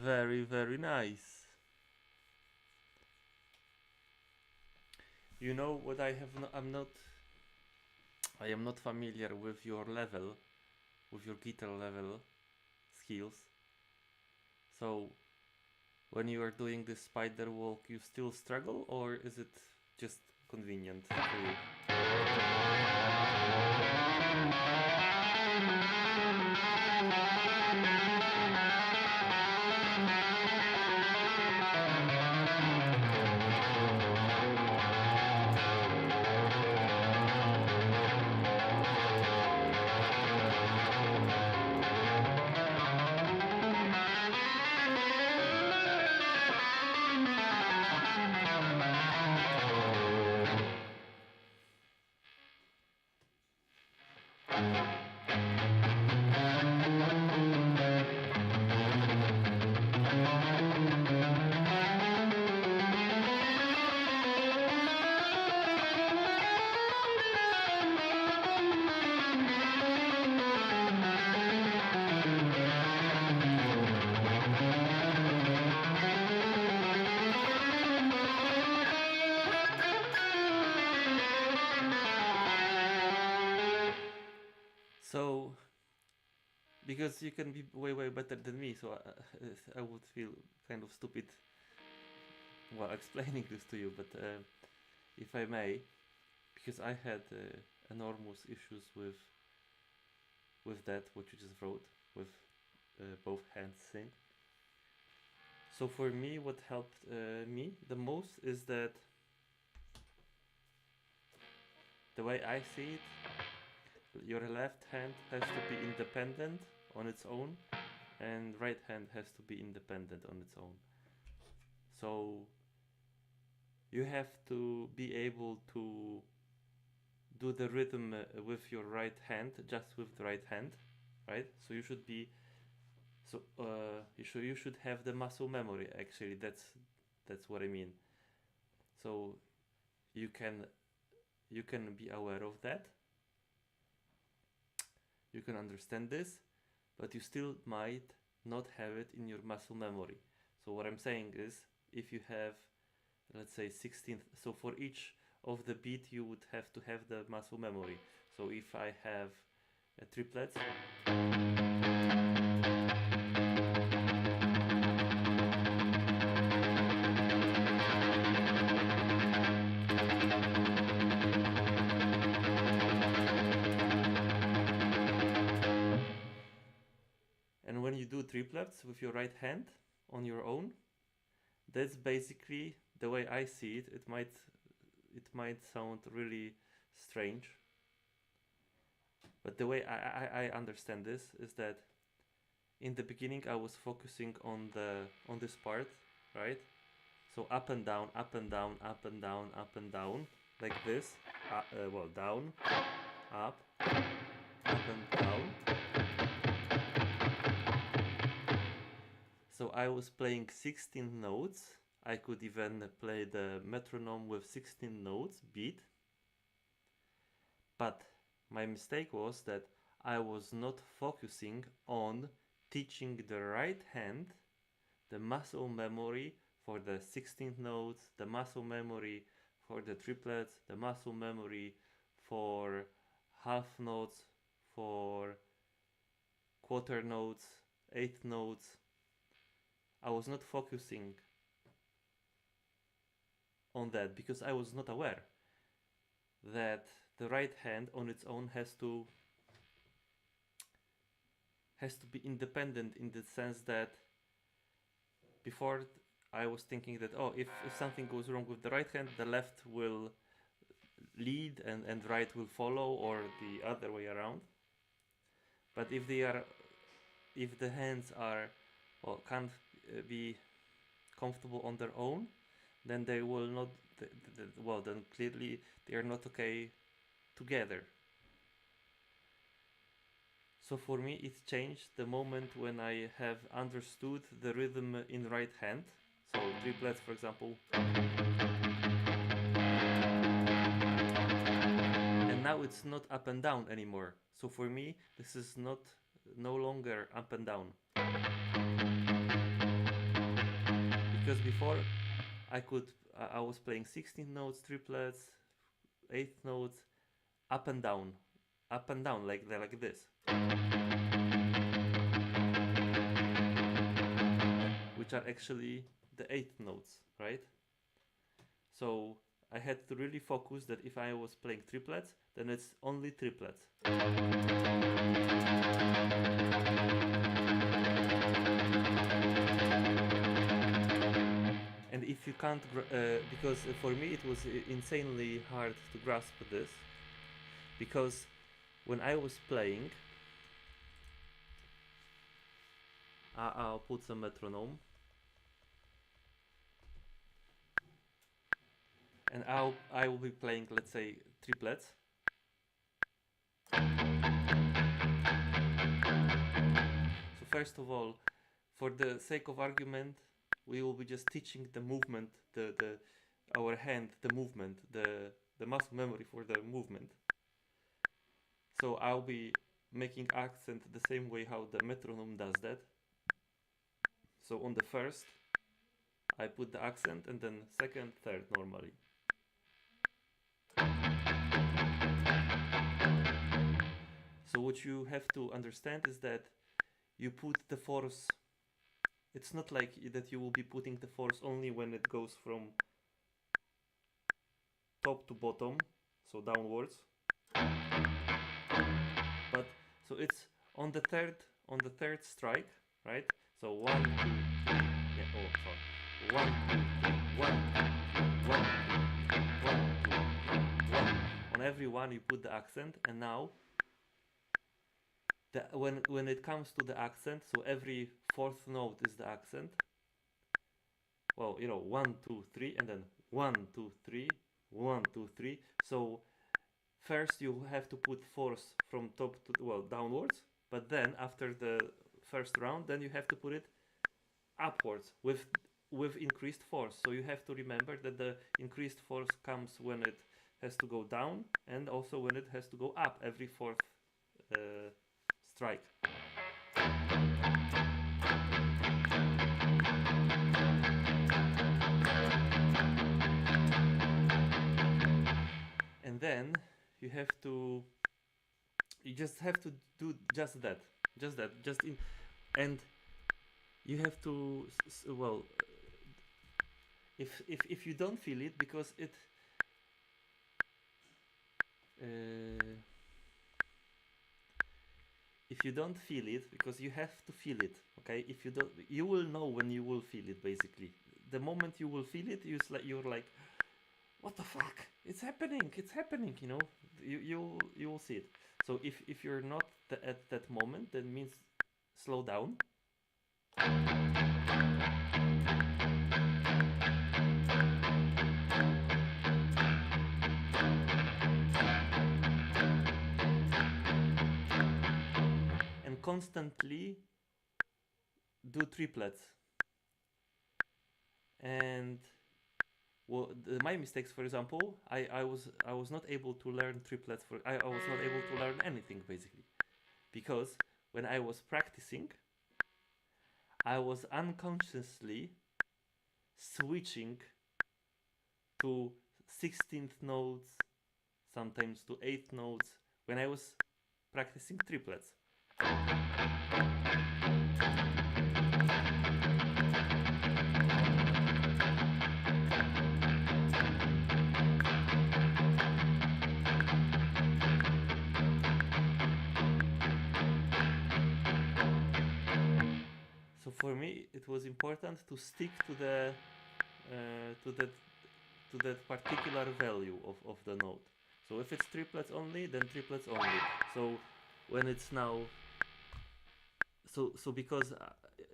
Very, very nice. You know what I have? I am not familiar with your level, with your guitar level skills. So, when you are doing this spider walk, you still struggle, or is it just convenient for you? So, because you can be way, way better than me, so I would feel kind of stupid while explaining this to you, but if I may, because I had enormous issues with that, what you just wrote, with both hands sync. So for me, what helped me the most is that the way I see it, your left hand has to be independent on its own, and right hand has to be independent on its own. So you have to be able to do the rhythm with your right hand, just with the right hand, right? So you should be, you should have the muscle memory. Actually, that's what I mean. So you can be aware of that. You can understand this, but you still might not have it in your muscle memory. So what I'm saying is, if you have, let's say 16th, so for each of the beat you would have to have the muscle memory. So if I have triplets, and when you do triplets with your right hand on your own, that's basically the way I see it. It might sound really strange, but the way I understand this is that in the beginning I was focusing on this part, right? So up and down, up and down, up and down, up and down, like this. Well, down, up and down. So I was playing 16 notes. I could even play the metronome with 16 notes beat. But my mistake was that I was not focusing on teaching the right hand the muscle memory for the 16th notes, the muscle memory for the triplets, the muscle memory for half notes, for quarter notes, eighth notes. I was not focusing on that because I was not aware that the right hand on its own has to be independent, in the sense that before I was thinking that, oh, if something goes wrong with the right hand, the left will lead and right will follow, or the other way around. But if the hands are, or can't be comfortable on their own, then they will not, well, then clearly they are not okay together. So for me it changed the moment when I have understood the rhythm in right hand. So triplets, for example. And now it's not up and down anymore. So for me this is no longer up and down. because before I was playing 16 notes, triplets, 8 notes, up and down, like this, which are actually the 8 notes, right? So I had to really focus that if I was playing triplets, then it's only triplets. And if you can't, because for me it was insanely hard to grasp this, because when I was playing, I'll put some metronome, and I will be playing, let's say, triplets. So first of all, for the sake of argument, we will be just teaching the movement, our hand, the movement, the muscle memory for the movement. So I'll be making accent the same way how the metronome does that. So on the first, I put the accent, and then second, third normally. So what you have to understand is that you put the force. It's not like that you will be putting the force only when it goes from top to bottom, so downwards. But so it's on the third strike, right? So 1, 2, 3. Yeah. Oh, sorry. 1, 2, 3. 1, 2, 3. 1, 2, 3. 1, 2, 3. 1. On every one you put the accent, and now when it comes to the accent, so every fourth note is the accent. Well, 1, 2, 3, and then 1, 2, 3, 1, 2, 3. So first you have to put force from top to downwards, but then after the first round, then you have to put it upwards with increased force. So you have to remember that the increased force comes when it has to go down, and also when it has to go up every fourth strike. And then you just have to do just that, and you have to, if you don't feel it, because it if you don't feel it, because you have to feel it, okay? If you don't, you will know when you will feel it. Basically, the moment you will feel it, you're like, what the fuck? It's happening! You will see it. So if you're not at that moment, that means slow down. And constantly do triplets. And my mistakes, for example, I was not able to learn triplets. I was not able to learn anything, basically, because when I was practicing, I was unconsciously switching to 16th notes, sometimes to 8th notes, when I was practicing triplets. So for me, it was important to stick to that particular value of the note. So if it's triplets only, then triplets only. So when it's now, so because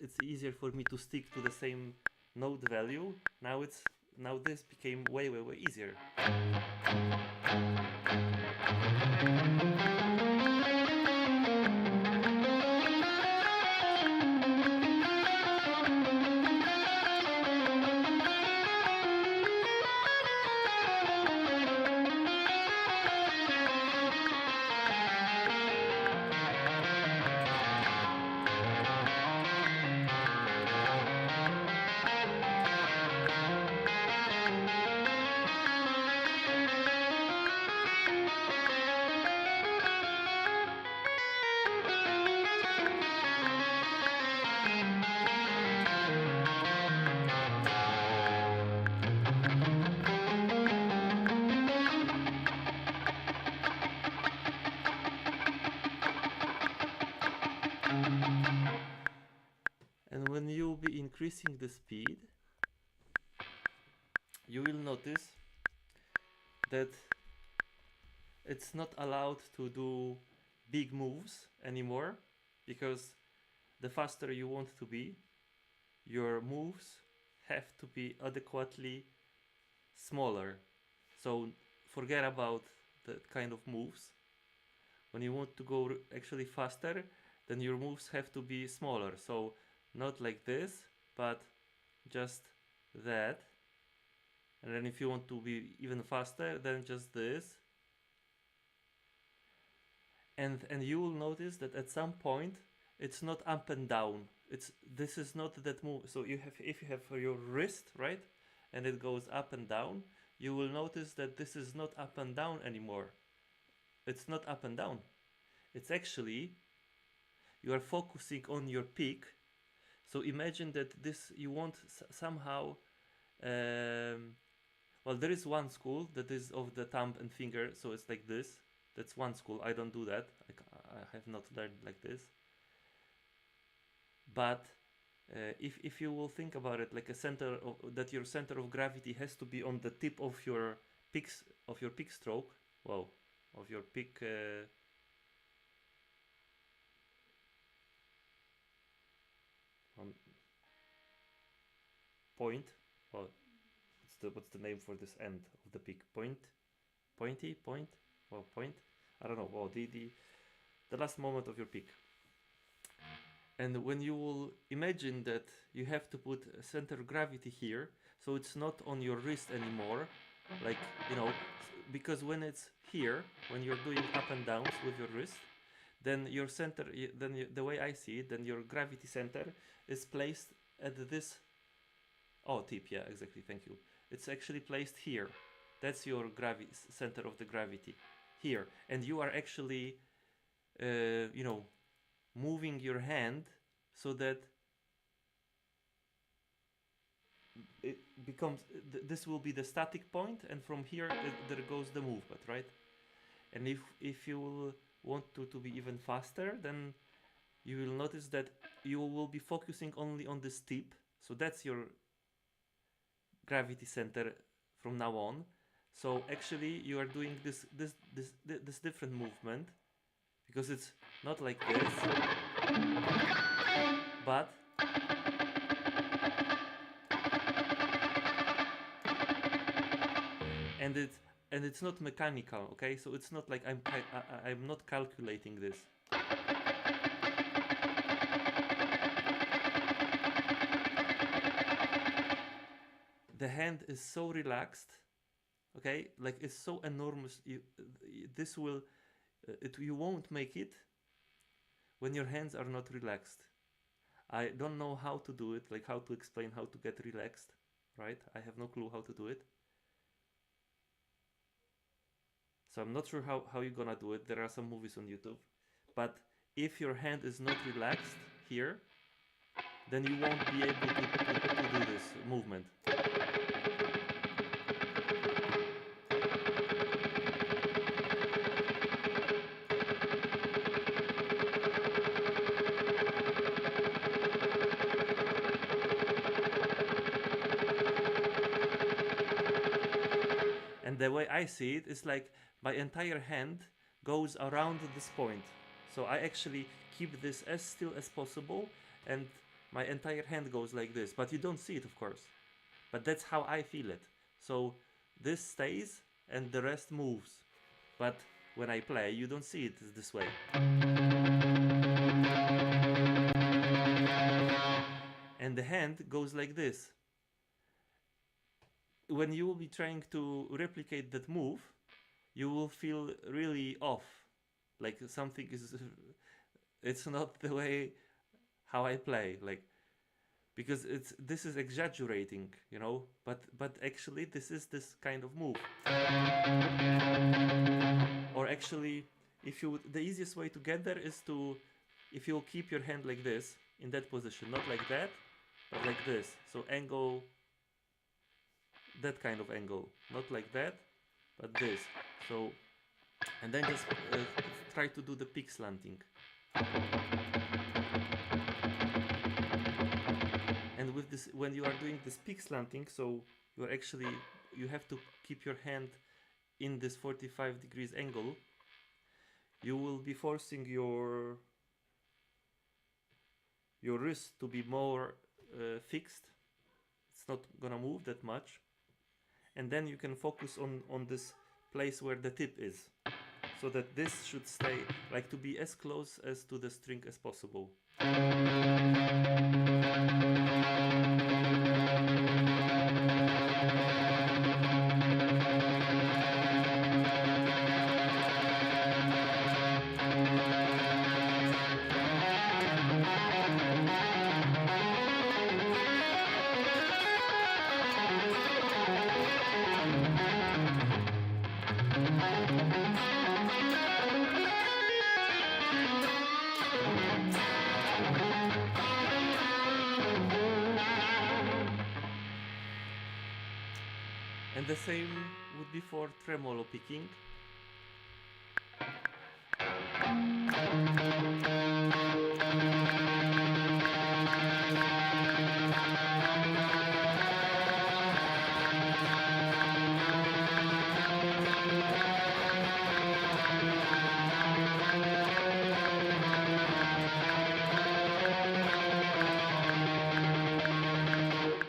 it's easier for me to stick to the same note value, now this became way easier. And when you'll be increasing the speed, you will notice that it's not allowed to do big moves anymore, because the faster you want to be, your moves have to be adequately smaller. So forget about that kind of moves. When you want to go actually faster, then your moves have to be smaller. So not like this, but just that. And then if you want to be even faster, then just this. And you will notice that at some point it's not up and down. This is not that move. So you have, if you have your wrist, right, and it goes up and down, you will notice that this is not up and down anymore. It's not up and down. It's actually, you are focusing on your peak. So imagine that this, you want somehow, well, there is one school that is of the thumb and finger, so it's like this. That's one school. I don't do that. I have not learned like this. But if you will think about it, like a center of, that your center of gravity has to be on the tip of your peak stroke. Wow, of your peak. Point. Well, what's the name for this end of the peak? Point. Pointy point. Well, point. I don't know. Well, the last moment of your peak. And when you will imagine that you have to put a center of gravity here, so it's not on your wrist anymore, like, you know, because when it's here, when you're doing up and downs with your wrist, then your center, the way I see it, then your gravity center is placed at this, oh, tip, yeah, exactly, thank you. It's actually placed here. That's your center of the gravity, here. And you are actually, you know, moving your hand so that it becomes, this will be the static point, and from here there goes the movement, right? And if you want to be even faster, then you will notice that you will be focusing only on this tip. So that's your gravity center from now on. So actually you are doing this different movement, because it's not like this, but and it's not mechanical, okay? So it's not like I'm not calculating this. The hand is so relaxed, okay? Like, it's so enormous. This will, you won't make it when your hands are not relaxed. I don't know how to do it, like how to explain how to get relaxed, right? I have no clue how to do it. So I'm not sure how you're gonna do it. There are some movies on YouTube. But if your hand is not relaxed here, then you won't be able to do this movement. And the way I see it is like my entire hand goes around this point. So I actually keep this as still as possible, and my entire hand goes like this. But you don't see it, of course. But that's how I feel it. So this stays and the rest moves. But when I play, you don't see it this way. And the hand goes like this. When you will be trying to replicate that move, you will feel really off. Like something is, it's not the way how I play. Like, because this is exaggerating, you know, but actually this is this kind of move. Or actually, the easiest way to get there is if you keep your hand like this, in that position, not like that, but like this. So angle, that kind of angle, not like that, but this. So, and then just try to do the peak slanting. this when you are doing this peak slanting, so you have to keep your hand in this 45 degrees angle. You will be forcing your wrist to be more fixed. It's not gonna move that much, and then you can focus on this place where the tip is, so that this should stay, like, to be as close as to the string as possible. And the same would be for tremolo picking.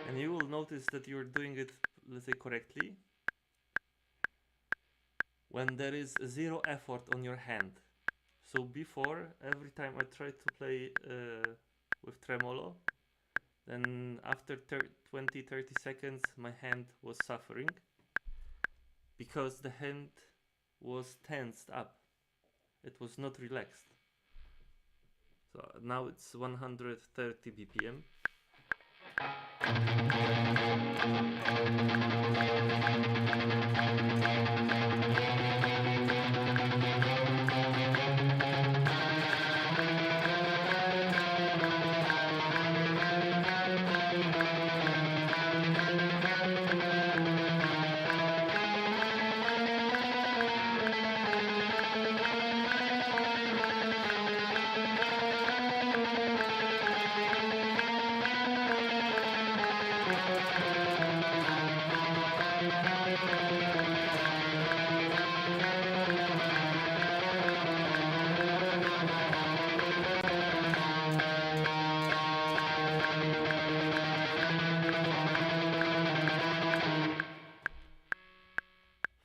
And you will notice that you're doing it, let's say, correctly when there is zero effort on your hand. So before, every time I tried to play with tremolo, then after 20-30 seconds my hand was suffering because the hand was tensed up. It was not relaxed. So now it's 130 BPM.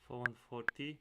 For 140.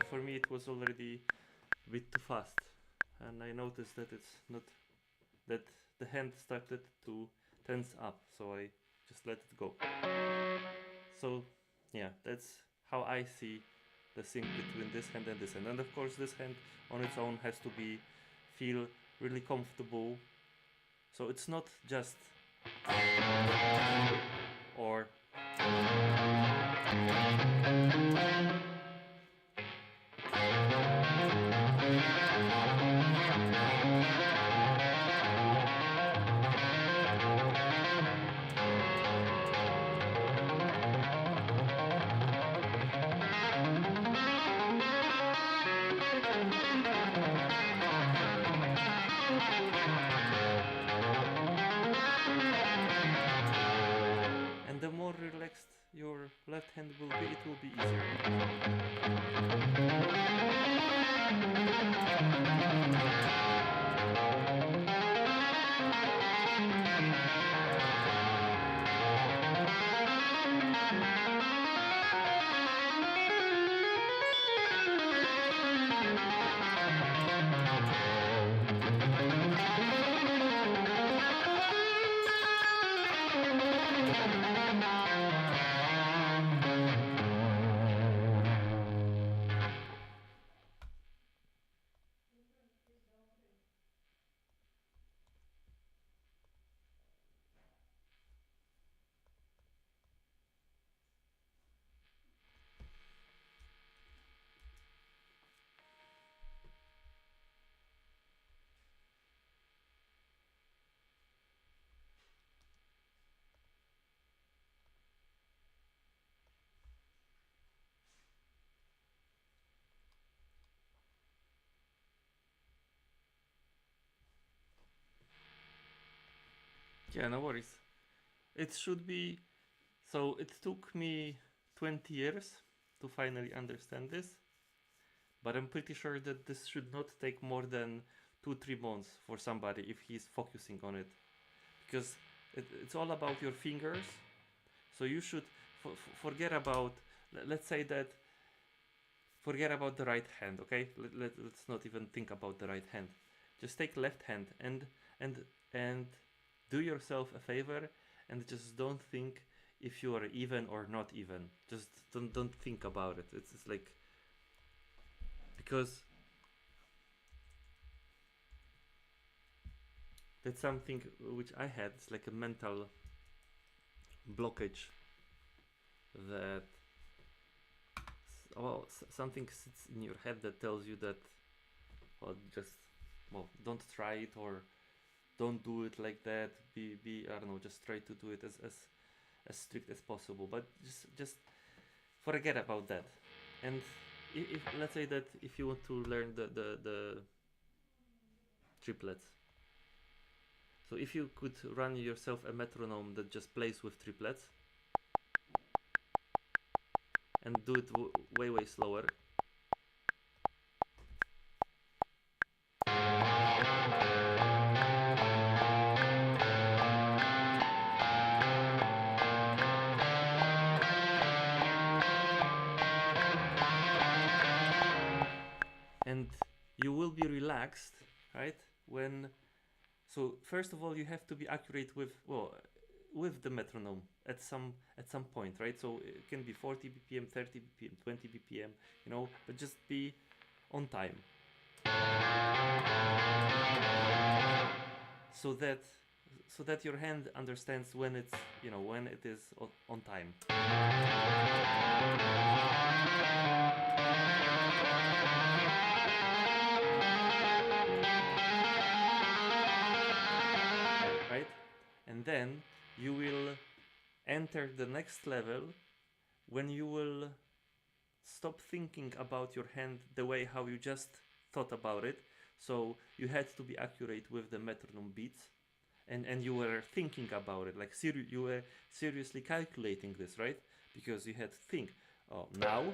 For me it was already a bit too fast, and I noticed that it's not, that the hand started to tense up, so I just let it go. So yeah, that's how I see the sync between this hand and this hand. And of course this hand on its own has to feel really comfortable, so it's not just or relaxed your left hand will be, it will be easier. Yeah, no worries. It should be. So it took me 20 years to finally understand this, but I'm pretty sure that this should not take more than 2-3 months for somebody if he's focusing on it, because it's all about your fingers. So you should forget about, let's say that, forget about the right hand, okay? Let's not even think about the right hand. Just take left hand and do yourself a favor and just don't think if you are even or not even. Just don't think about it. It's like, because that's something which I had. It's like a mental blockage that something sits in your head that tells you that, well, just, well, don't try it, or don't do it like that. Be I don't know, just try to do it as strict as possible, but just forget about that. And if let's say that if you want to learn the triplets, so if you could run yourself a metronome that just plays with triplets and do it way slower, and you will be relaxed, right? When, so first of all, you have to be accurate with, well, with the metronome at some point, right? So it can be 40 bpm, 30 bpm, 20 bpm, you know, but just be on time, so that your hand understands when it's, you know, when it is on time. Right? And then you will enter the next level when you will stop thinking about your hand the way how you just thought about it. So you had to be accurate with the metronome beats, and you were thinking about it, like you were seriously calculating this, right? Because you had to think, oh, now,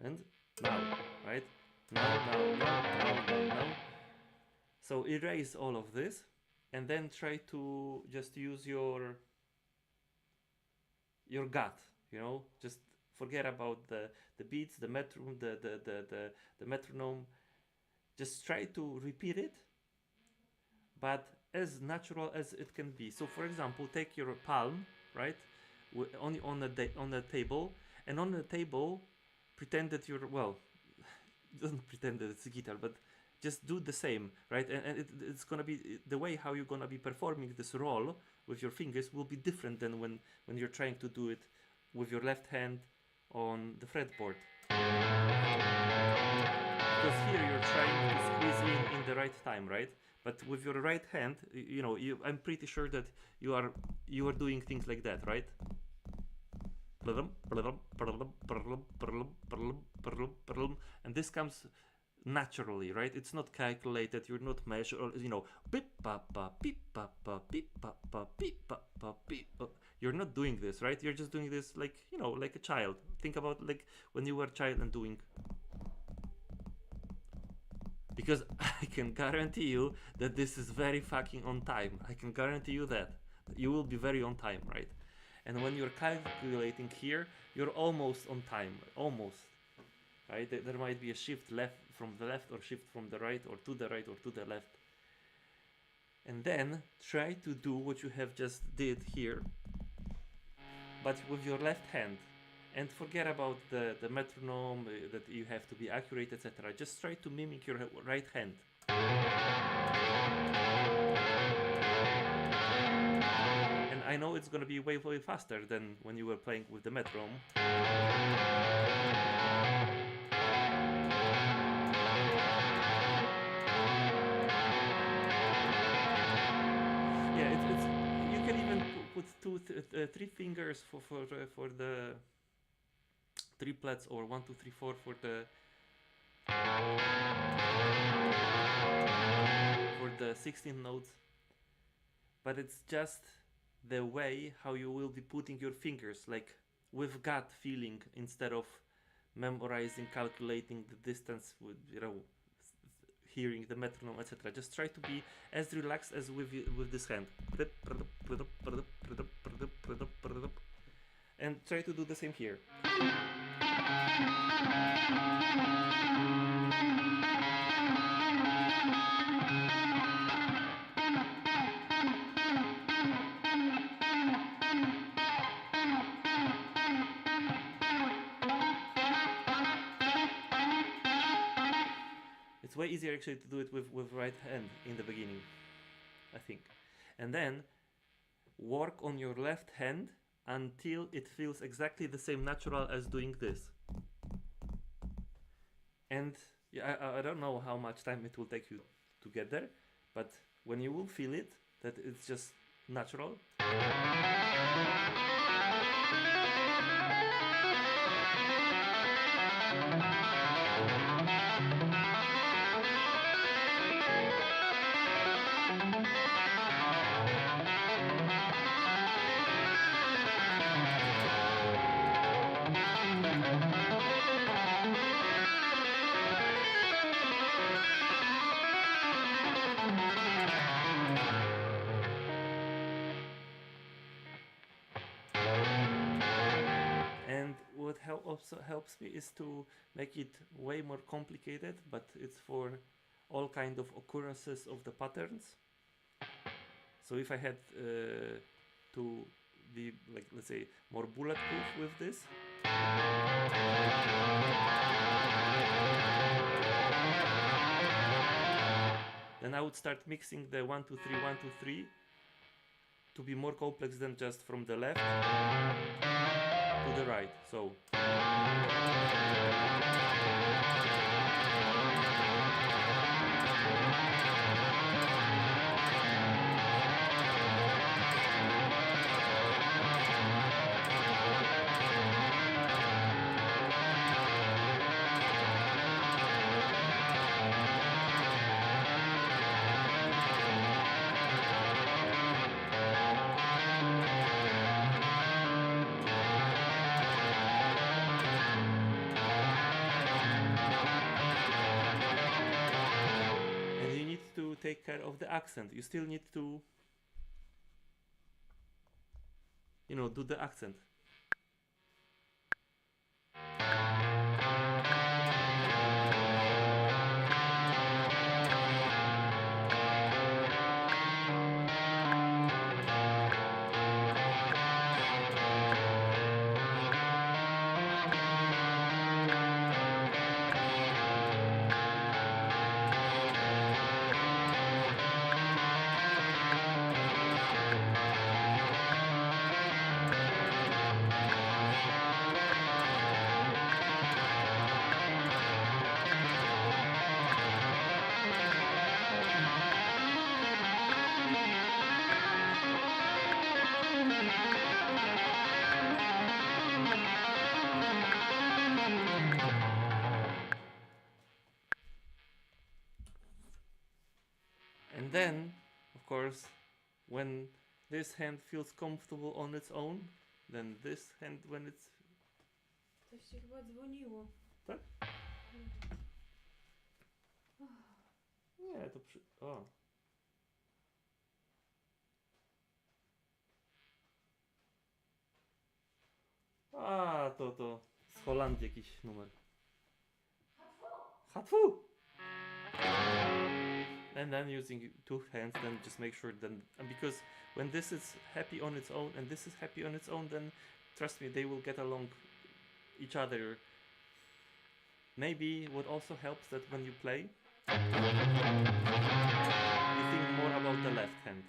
and now, right? Now. So erase all of this, and then try to just use your gut, you know, just forget about the beats, the metronome, the metronome. Just try to repeat it, but as natural as it can be. So for example, take your palm, right, on the table, and on the table pretend that you're, well, don't pretend that it's a guitar, but just do the same, right? And it's gonna be, the way how you're gonna be performing this roll with your fingers will be different than when you're trying to do it with your left hand on the fretboard. Because here you're trying to squeeze in the right time, right? But with your right hand, you know, I'm pretty sure that you are doing things like that, right? And this comes naturally, right? It's not calculated. You're not measured, you know. you're not doing this, right? You're just doing this like, you know, like a child. Think about like when you were a child and doing. Because I can guarantee you that this is very fucking on time. I can guarantee you that. You will be very on time, right? And when you're calculating here, you're almost on time. Almost. Right? There might be a shift left from the left or shift from the right or to the right or to the left. And then try to do what you have just did here, but with your left hand. And forget about the metronome, that you have to be accurate, etc. Just try to mimic your right hand. And I know it's gonna be way, way faster than when you were playing with the metronome. Yeah, it's you can even put three fingers for the triplets, or 1, 2, 3, 4 for the 16 notes, but it's just the way how you will be putting your fingers, like with gut feeling, instead of memorizing, calculating the distance with, you know, hearing the metronome, etc. Just try to be as relaxed as with this hand, and try to do the same here. It's way easier actually to do it with right hand in the beginning, I think. And then work on your left hand until it feels exactly the same natural as doing this. And yeah, I don't know how much time it will take you to get there, but when you will feel it, that it's just natural. And what also helps me is to make it way more complicated, but it's for all kind of occurrences of the patterns. So if I had to be, like, let's say, more bulletproof with this, then I would start mixing the 1, 2, 3, 1, 2, 3 to be more complex than just from the left to the right. So take care of the accent. You still need to, you know, do the accent. And then, of course, when this hand feels comfortable on its own, then this hand when it's... Coś się chyba dzwoniło. Tak? Nie, to przy... O. A, to z Holandii jakiś numer. Hatfu! And then using two hands, then just make sure then, and because when this is happy on its own and this is happy on its own, then trust me, they will get along each other. Maybe what also helps that when you play, you think more about the left hand.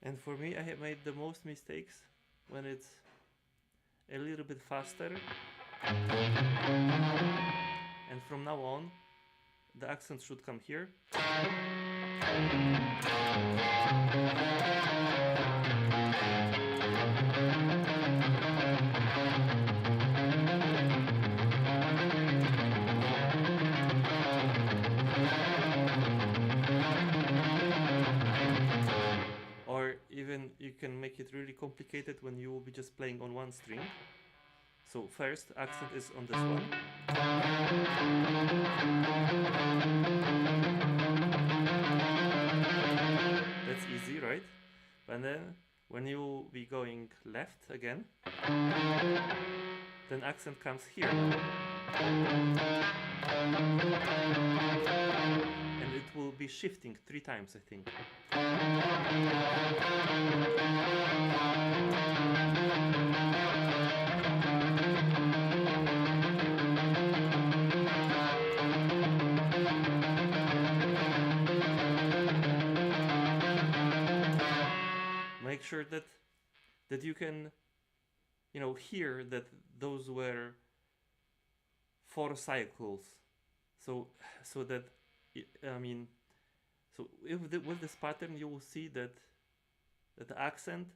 And for me, I have made the most mistakes when it's a little bit faster. And from now on, the accent should come here. Even you can make it really complicated when you will be just playing on one string. So first accent is on this one. That's easy, right? And then when you will be going left again, then accent comes here. And it will be shifting 3 times, I think. Make sure that you can, hear that those were 4 cycles. So that, so with this pattern you will see that the accent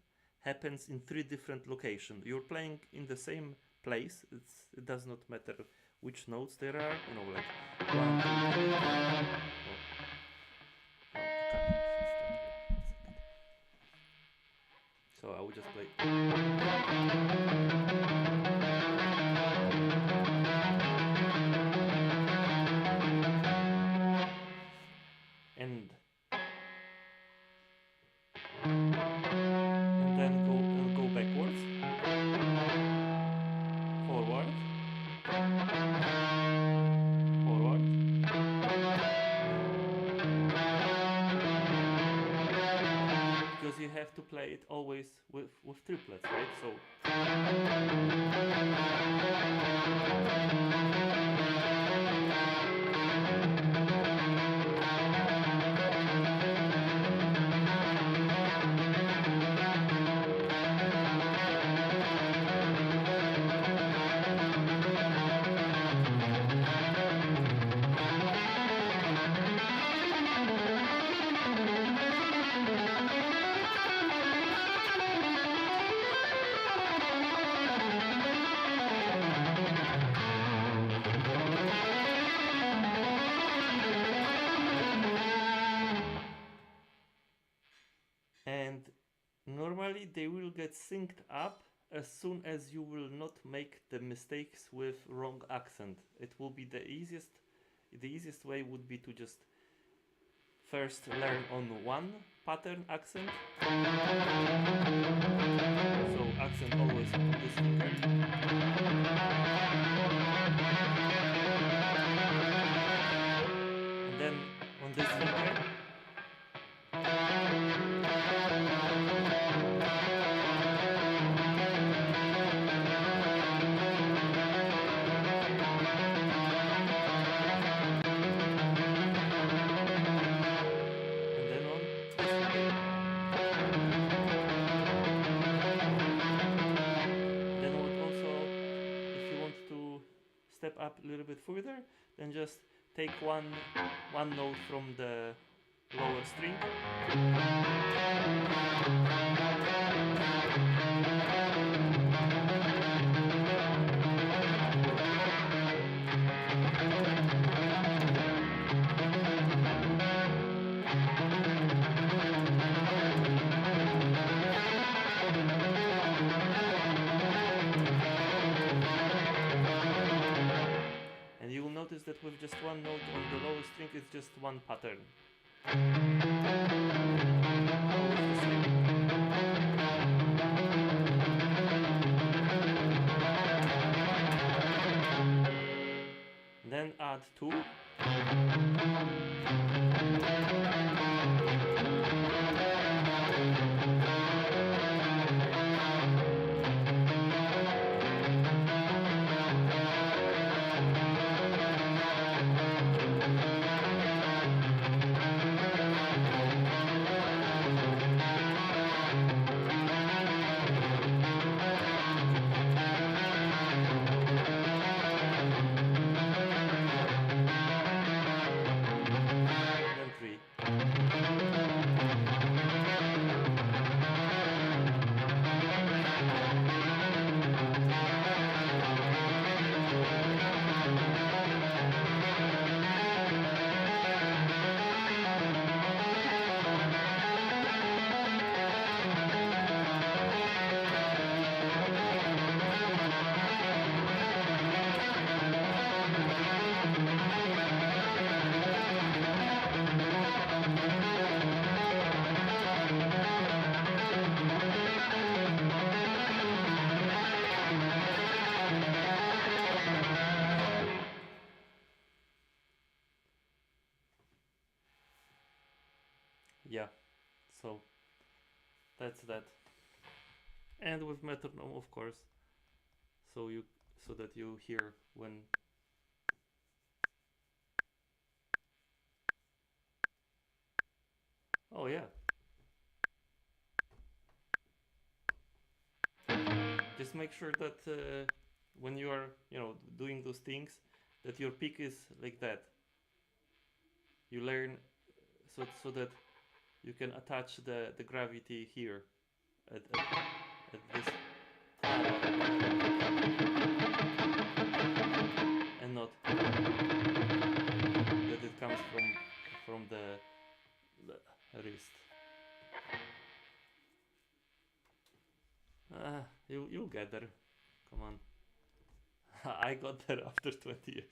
happens in 3 different locations. You're playing in the same place. It does not matter which notes there are. Like 1, 2, 3. So I will just play. And then go backwards, forward, because you have to play it always with triplets, right? So and normally they will get synced up as soon as you will not make the mistakes with wrong accent. It will be the easiest way would be to just first learn on one pattern accent. So accent always on this finger. And then on this finger. up a little bit further, then just take one note from the lower string. And you will notice that with just one note on the lower string, it's just one pattern. Always the same. Then add 2. Then 3. Yeah, so that's that. And with metronome, of course, so that you hear when. Oh yeah. Just make sure that when you are, doing those things, that your pick is like that. You learn so that you can attach the gravity here at this, and not that it comes from the wrist. You'll get there. Come on. I got there after 20 years.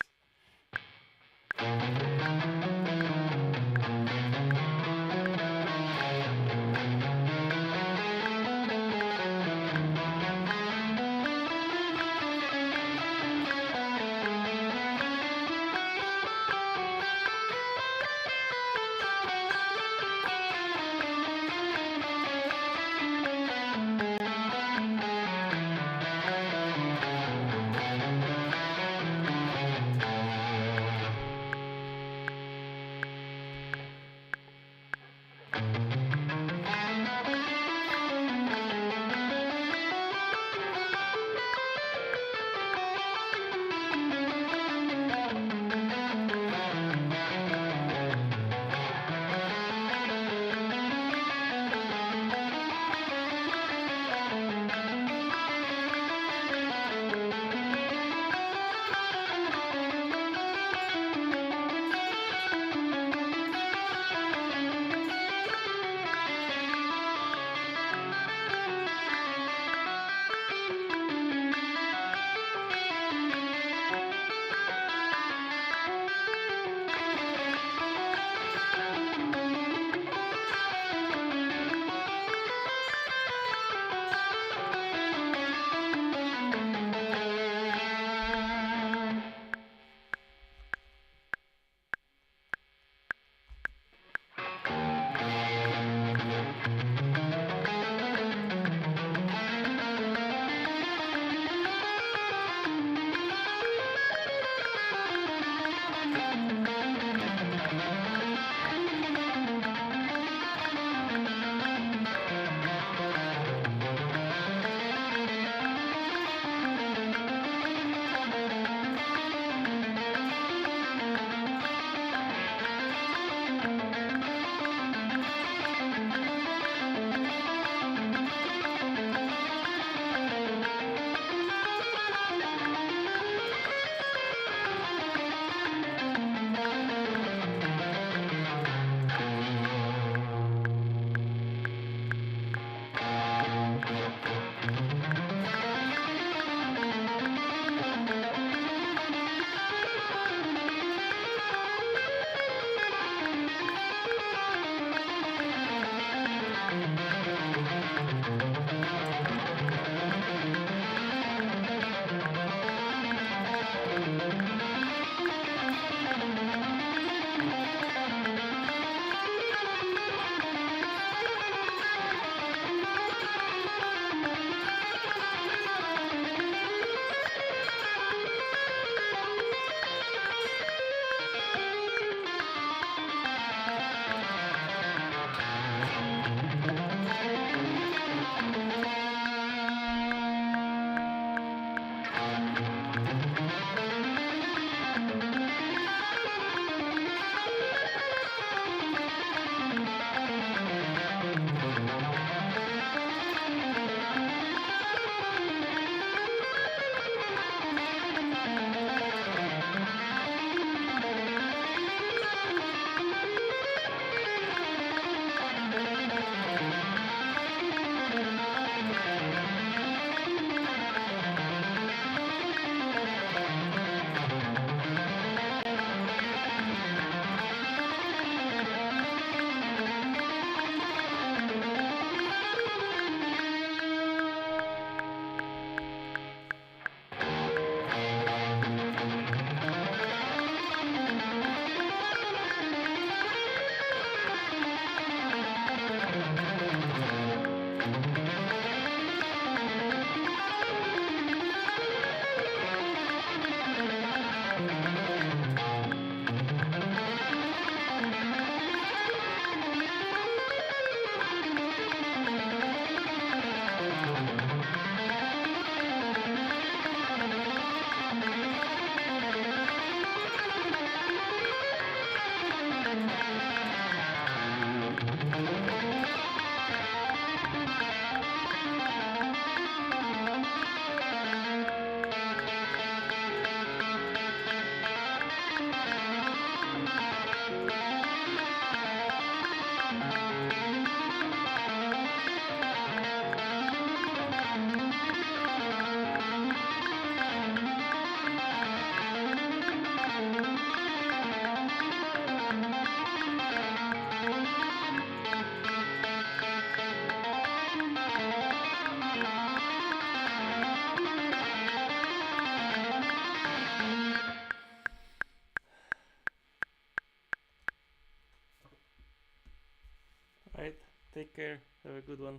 Take care. Have a good one.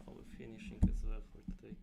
Oh, we're finishing as well for today.